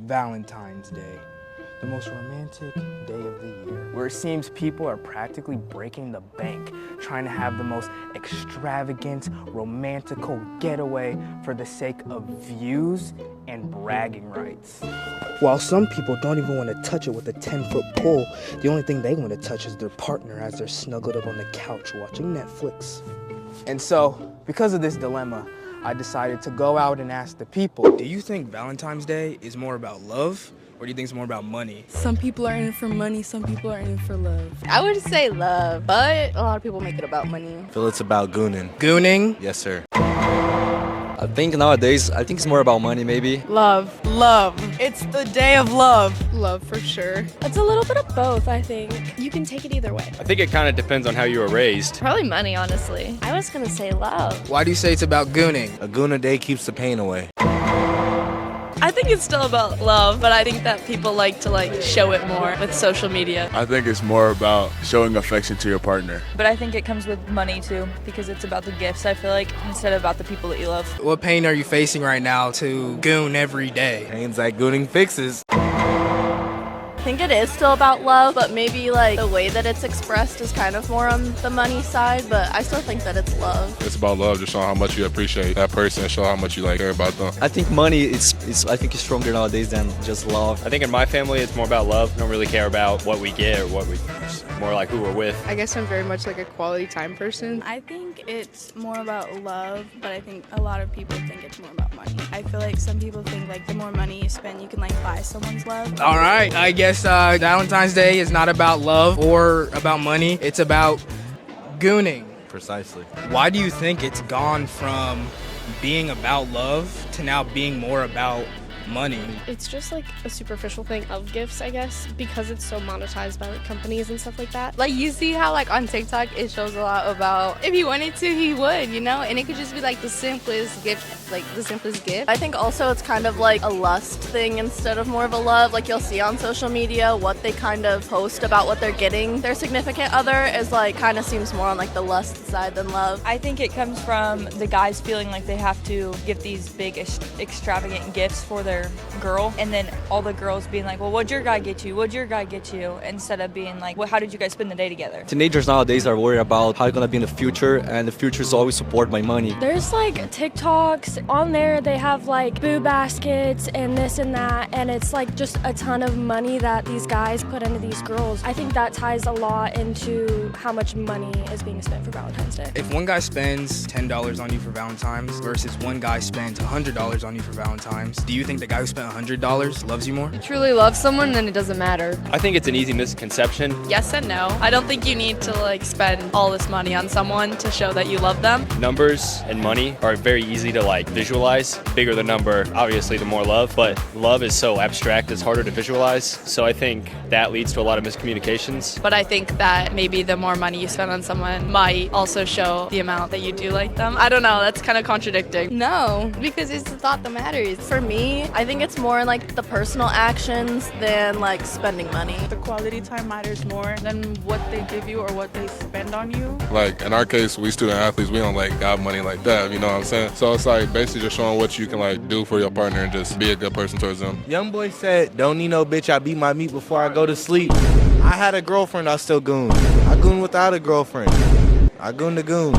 Valentine's Day, the most romantic day of the year, where it seems people are practically breaking the bank, trying to have the most extravagant, romantical getaway for the sake of views and bragging rights. While some people don't even want to touch it with a 10-foot pole, the only thing they want to touch is their partner as they're snuggled up on the couch watching Netflix. And so, because of this dilemma, I decided to go out and ask the people, do you think Valentine's Day is more about love, or do you think it's more about money? Some people are in it for money, some people are in it for love. I would say love, but a lot of people make it about money. I feel it's about gooning. Gooning? Yes, sir. I think nowadays, it's more about money maybe. Love. It's the day of love. Love for sure. It's a little bit of both, I think. You can take it either way. I think it kind of depends on how you were raised. Probably money, honestly. I was gonna say love. Why do you say it's about gooning? A goon a day keeps the pain away. I think it's still about love, but I think that people like to show it more with social media. I think it's more about showing affection to your partner. But I think it comes with money too, because it's about the gifts, I feel like, instead of about the people that you love. What pain are you facing right now to goon every day? Pains that gooning fixes. I think it is still about love, but maybe the way that it's expressed is kind of more on the money side, but I still think that it's love. It's about love, just showing how much you appreciate that person and show how much you care about them. I think money is stronger nowadays than just love. I think in my family it's more about love. I don't really care about what we get or more like who we're with. I guess I'm very much like a quality time person. I think it's more about love, but I think a lot of people think it's more about money. I feel like some people think the more money you spend, you can buy someone's love. All right, I guess Valentine's Day is not about love or about money. It's about gooning. Precisely. Why do you think it's gone from being about love to now being more about money? It's just a superficial thing of gifts, I guess, because it's so monetized by companies and stuff like that. You see how on TikTok it shows a lot about if he wanted to, he would, and it could just be the simplest gift, the simplest gift. I think also it's kind of a lust thing instead of more of a love. You'll see on social media what they kind of post about what they're getting their significant other is kind of seems more on the lust side than love. I think it comes from the guys feeling like they have to give these big extravagant gifts for their girl, and then all the girls being well, what'd your guy get you? What'd your guy get you? Instead of being well, how did you guys spend the day together? Teenagers nowadays are worried about how they're gonna be in the future, and the future is always supported by money. There's TikToks on there, they have boo baskets and this and that, and it's just a ton of money that these guys put into these girls. I think that ties a lot into how much money is being spent for Valentine's Day. If one guy spends $10 on you for Valentine's versus one guy spends $100 on you for Valentine's, do you think the guy who spent $100 loves you more? Truly love someone, then it doesn't matter. I think it's an easy misconception. Yes and no. I don't think you need to spend all this money on someone to show that you love them. Numbers and money are very easy to visualize. Bigger the number, obviously the more love, but love is so abstract, it's harder to visualize. So I think that leads to a lot of miscommunications. But I think that maybe the more money you spend on someone might also show the amount that you do like them. I don't know, that's kind of contradicting. No, because it's the thought that matters. For me, I think it's more in the personal actions than spending money. The quality time matters more than what they give you or what they spend on you. In our case, we student athletes, we don't got money like that, you know what I'm saying? So it's basically just showing what you can do for your partner and just be a good person towards them. Young boy said, don't need no bitch, I beat my meat before I go to sleep. I had a girlfriend, I still goon. I goon without a girlfriend. I goon to goon.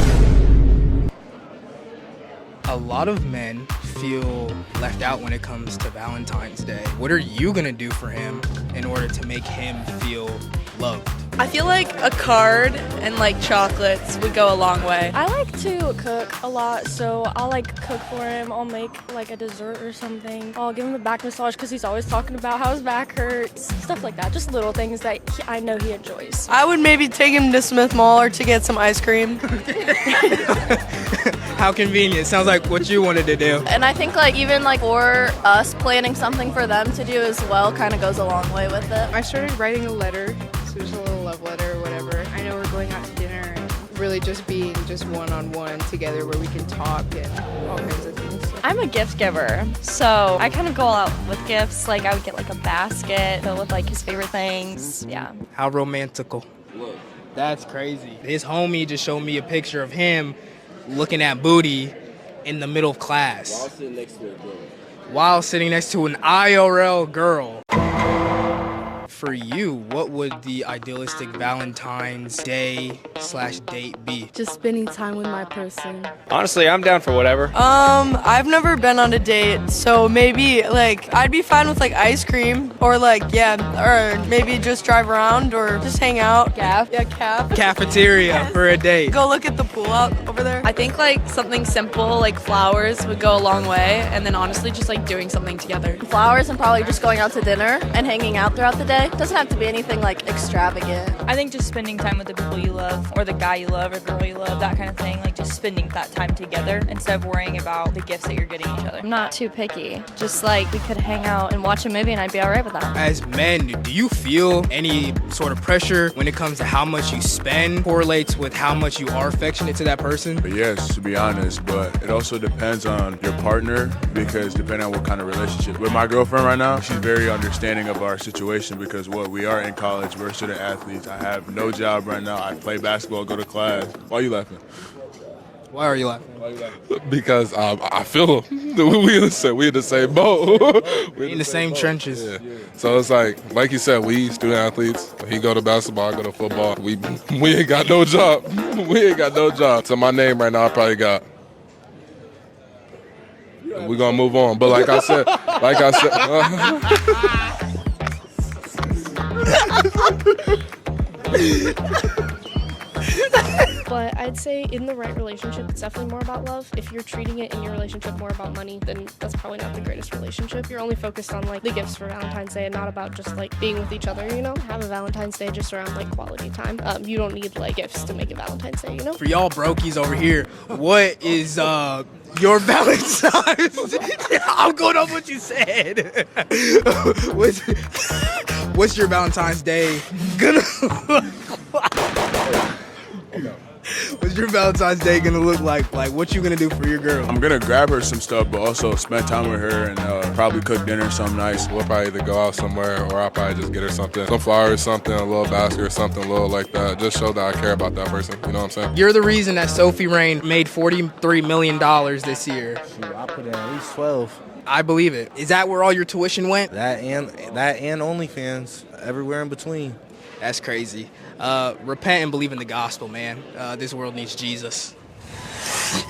A lot of men feel left out when it comes to Valentine's Day. What are you gonna do for him in order to make him feel loved? I feel a card and chocolates would go a long way. I like to cook a lot, so I'll cook for him. I'll make a dessert or something. I'll give him a back massage because he's always talking about how his back hurts. Stuff like that, just little things that I know he enjoys. I would maybe take him to Smith Mall or to get some ice cream. How convenient. Sounds like what you wanted to do. And I think even for us, planning something for them to do as well kind of goes a long way with it. I started writing a letter, so just a little love letter or whatever. I know we're going out to dinner and really just being one-on-one together where we can talk and all kinds of things. I'm a gift giver, so I kind of go all out with gifts. I would get a basket filled with his favorite things. Yeah. How romantical. Look. That's crazy. His homie just showed me a picture of him looking at booty in the middle of class. While sitting next to a girl. while sitting next to an IRL girl. For you, what would the idealistic Valentine's Day/date be? Just spending time with my person. Honestly, I'm down for whatever. I've never been on a date, so maybe like I'd be fine with like ice cream or like or maybe just drive around or just hang out. Gaff. Yeah, caf. Cafeteria for a date. Go look at the pool out over there. I think like something simple like flowers would go a long way, and then honestly just like doing something together. Flowers and probably just going out to dinner and hanging out throughout the day. Doesn't have to be anything like extravagant. I think just spending time with the people you love, or the guy you love, or girl you love, that kind of thing. Like just spending that time together instead of worrying about the gifts that you're getting each other. I'm not too picky. Just like we could hang out and watch a movie and I'd be all right with that. As men, do you feel any sort of pressure when it comes to how much you spend correlates with how much you are affectionate to that person? Yes, to be honest, but it also depends on your partner, because depending on what kind of relationship. With my girlfriend right now, she's very understanding of our situation because we are in college, we're student athletes. I have no job right now. I play basketball, go to class. Why are you laughing? Why are you laughing? Because I feel we in the same boat. We're in the same trenches. Yeah. So it's like you said, we student athletes. He go to basketball, I go to football. We ain't got no job. We ain't got no job. So my name right now, I probably got. We're gonna move on. But like I said. But I'd say in the right relationship, it's definitely more about love. If you're treating it in your relationship more about money, then that's probably not the greatest relationship. You're only focused on like the gifts for Valentine's Day and not about just like being with each other, you know? Have a Valentine's Day just around like quality time. You don't need like gifts to make a Valentine's Day, you know? For y'all brokies over here, what is your Valentine's? I'm going off what you said. What's your Valentine's Day gonna What's your Valentine's Day gonna look like? Like, what you gonna do for your girl? I'm gonna grab her some stuff, but also spend time with her and probably cook dinner something nice. We'll probably either go out somewhere, or I'll probably just get her something. Some flowers, something, a little basket or something, a little like that. Just show that I care about that person. You know what I'm saying? You're the reason that Sophie Rain made $43 million this year. Shoot, I put in at least 12. I believe it. Is that where all your tuition went? That and OnlyFans, everywhere in between. That's crazy. Repent and believe in the gospel, man. This world needs Jesus.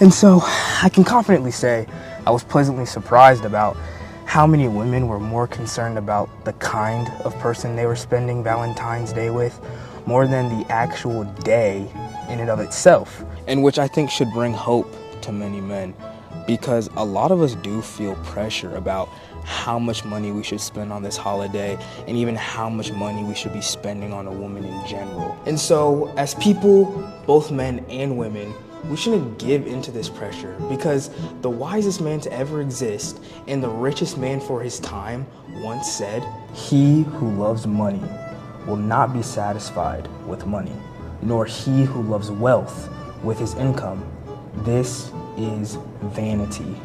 And so I can confidently say I was pleasantly surprised about how many women were more concerned about the kind of person they were spending Valentine's Day with more than the actual day in and of itself. And which I think should bring hope to many men, because a lot of us do feel pressure about how much money we should spend on this holiday and even how much money we should be spending on a woman in general. And so as people, both men and women, we shouldn't give into this pressure, because the wisest man to ever exist and the richest man for his time once said, "He who loves money will not be satisfied with money, nor he who loves wealth with his income. This is vanity."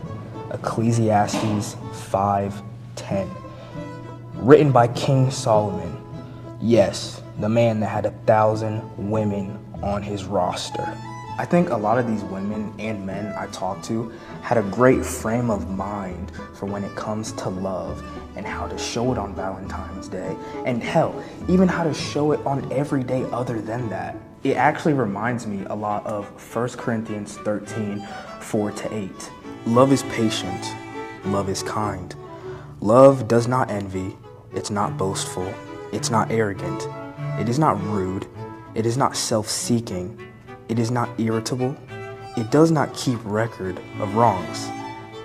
Ecclesiastes 5:10. Written by King Solomon. Yes, the man that had 1,000 women on his roster. I think a lot of these women and men I talked to had a great frame of mind for when it comes to love and how to show it on Valentine's Day, and hell, even how to show it on every day other than that. It actually reminds me a lot of 1 Corinthians 13:4-8. Love is patient, love is kind. Love does not envy, it's not boastful, it's not arrogant, it is not rude, it is not self-seeking, it is not irritable, it does not keep record of wrongs.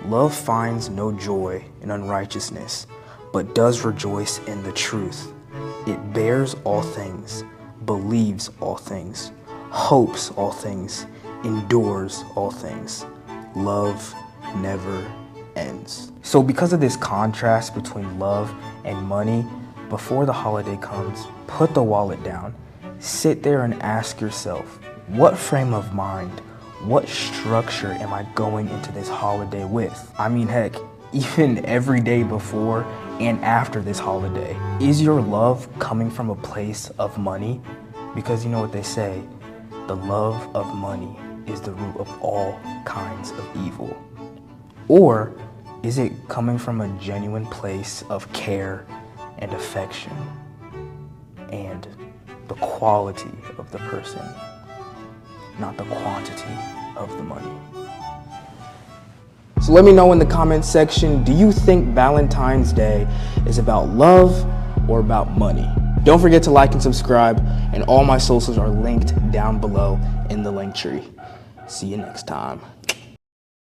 Love finds no joy in unrighteousness, but does rejoice in the truth. It bears all things, believes all things, hopes all things, endures all things. Love never ends. So because of this contrast between love and money, before the holiday comes, put the wallet down, sit there and ask yourself, what frame of mind, what structure am I going into this holiday with? I mean, heck, even every day before and after this holiday. Is your love coming from a place of money? Because you know what they say, the love of money is the root of all kinds of evil. Or Is it coming from a genuine place of care and affection and the quality of the person, not the quantity of the money? So let me know in the comments section, do you think Valentine's Day is about love or about money? Don't forget to like and subscribe, and all my socials are linked down below in the link tree. See you next time.